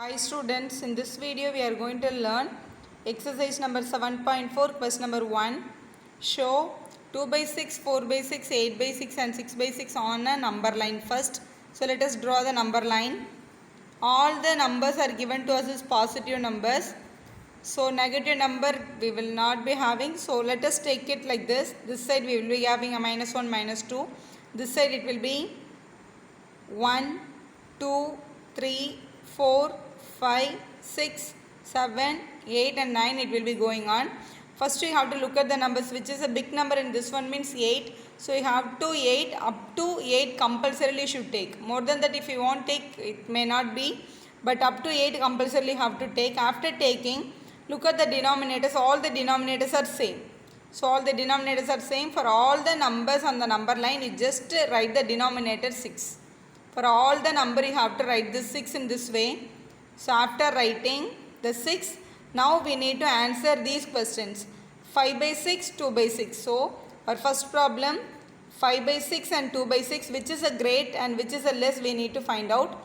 Hi students, in this video we are going to learn exercise number 7.4 question number 1. Show 2 by 6, 4 by 6, 8 by 6 and 6 by 6 on a number line first. So let us draw the number line. All the numbers are given to us as positive numbers. So negative number we will not be having. So let us take it like this. This side we will be having a minus 1, minus 2. This side it will be 1, 2, 3, 4, 5, 6, 7, 8 and 9 it will be going on. First you have to look at the numbers which is a big number and this one means 8. So you have to 8, up to 8 compulsorily should take. More than that if you won't take it may not be, but up to 8 compulsorily have to take. After taking, look at the denominators, all the denominators are same. So all the denominators are same for all the numbers on the number line. You just write the denominator 6. For all the number you have to write this 6 in this way. So after writing the 6, now we need to answer these questions. 5 by 6, 2 by 6. So our first problem 5 by 6 and 2 by 6, which is a great and which is a less, we need to find out.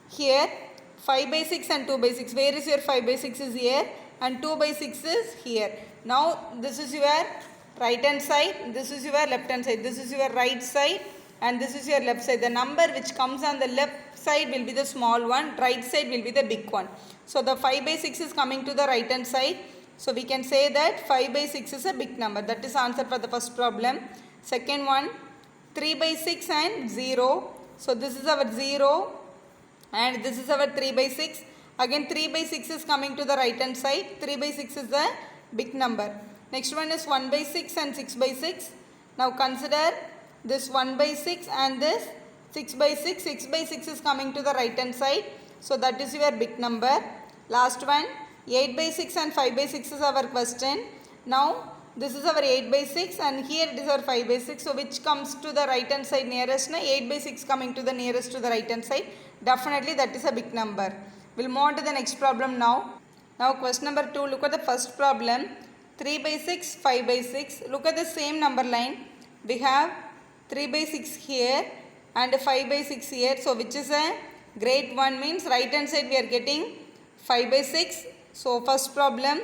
Here 5 by 6 and 2 by 6. Where is your 5 by 6 is here and 2 by 6 is here. Now this is your right hand side, this is your left hand side, this is your right side and this is your left side. The number which comes on the left side will be the small one, right side will be the big one. So the 5 by 6 is coming to the right hand side. So we can say that 5 by 6 is a big number. That is answer for the first problem. Second one, 3 by 6 and 0. So this is our 0 and this is our 3 by 6. Again 3 by 6 is coming to the right hand side. 3 by 6 is the big number. Next one is 1 by 6 and 6 by 6. Now consider this 1 by 6 and this 6 by 6. 6 by 6 is coming to the right hand side. So that is your big number. Last one, 8 by 6 and 5 by 6 is our question. Now this is our 8 by 6 and here it is our 5 by 6. So which comes to the right hand side nearest? 8 by 6 coming to the nearest to the right hand side. Definitely that is a big number. We'll move on to the next problem now. Now question number 2, look at the first problem. 3 by 6, 5 by 6. Look at the same number line. We have 3 by 6 here and 5 by 6 here. So which is a great one means right hand side we are getting 5 by 6. So first problem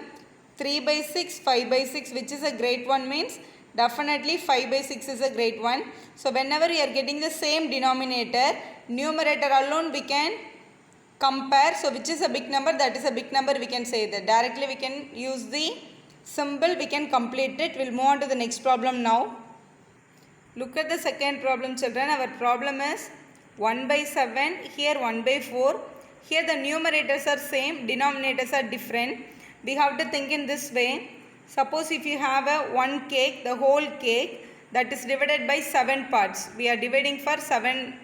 3 by 6, 5 by 6 which is a great one means definitely 5 by 6 is a great one. So whenever we are getting the same denominator, numerator alone we can compare. So which is a big number, that is a big number, we can say that. Directly we can use the symbol, we can complete it. We'll move on to the next problem now. Look at the second problem children. Our problem is 1 by 7, here 1 by 4. Here the numerators are same, denominators are different. We have to think in this way. Suppose if you have a one cake, the whole cake that is divided by 7 parts. We are dividing for 7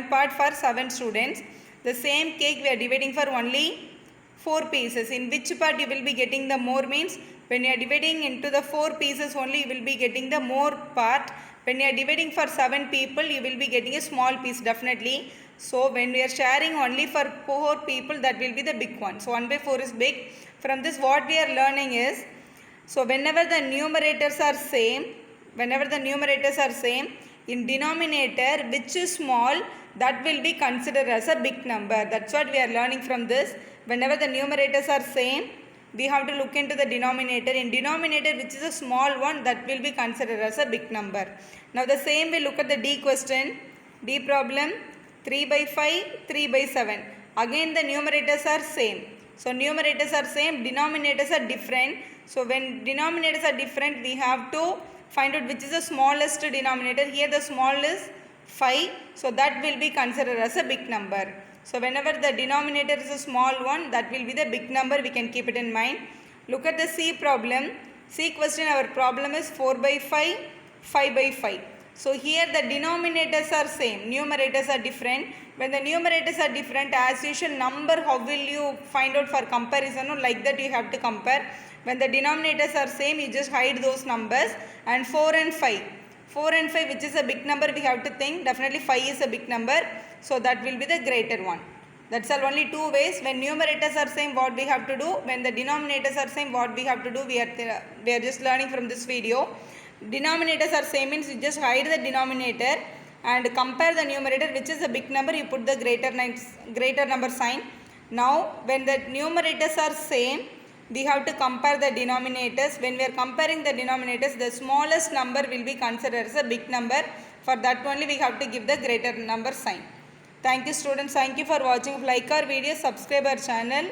parts for 7 students. The same cake we are dividing for only 4 pieces. In which part you will be getting the more means when you are dividing into the 4 pieces only you will be getting the more part. When you are dividing for 7 people you will be getting a small piece definitely. So when we are sharing only for 4 people, that will be the big one. So 1 by 4 is big. From this what we are learning is, so whenever the numerators are same, in denominator which is small, that will be considered as a big number. That's what we are learning from this. Whenever the numerators are same, we have to look into the denominator. In denominator which is a small one, that will be considered as a big number. Now the same we look at the D question. D problem 3 by 5, 3 by 7. Again the numerators are same. So numerators are same, denominators are different. So when denominators are different, we have to find out which is the smallest denominator. Here the small is 5. So that will be considered as a big number. So whenever the denominator is a small one, that will be the big number. We can keep it in mind. Look at the C problem. C question, our problem is 4 by 5, 5 by 5. So here the denominators are same, numerators are different. When the numerators are different, as usual number, how will you find out for comparison? Like that you have to compare. When the denominators are same, you just hide those numbers. And 4 and 5. 4 and 5 which is a big number, we have to think. Definitely 5 is a big number. So that will be the greater one. That's all, only 2 ways. When numerators are same, what we have to do. When the denominators are same, what we have to do. We are just learning from this video. Denominators are same means you just hide the denominator and compare the numerator which is a big number, you put the greater number sign. Now when the numerators are same, we have to compare the denominators. When we are comparing the denominators, the smallest number will be considered as a big number. For that only we have to give the greater number sign. Thank you students. Thank you for watching. Like our video, subscribe our channel.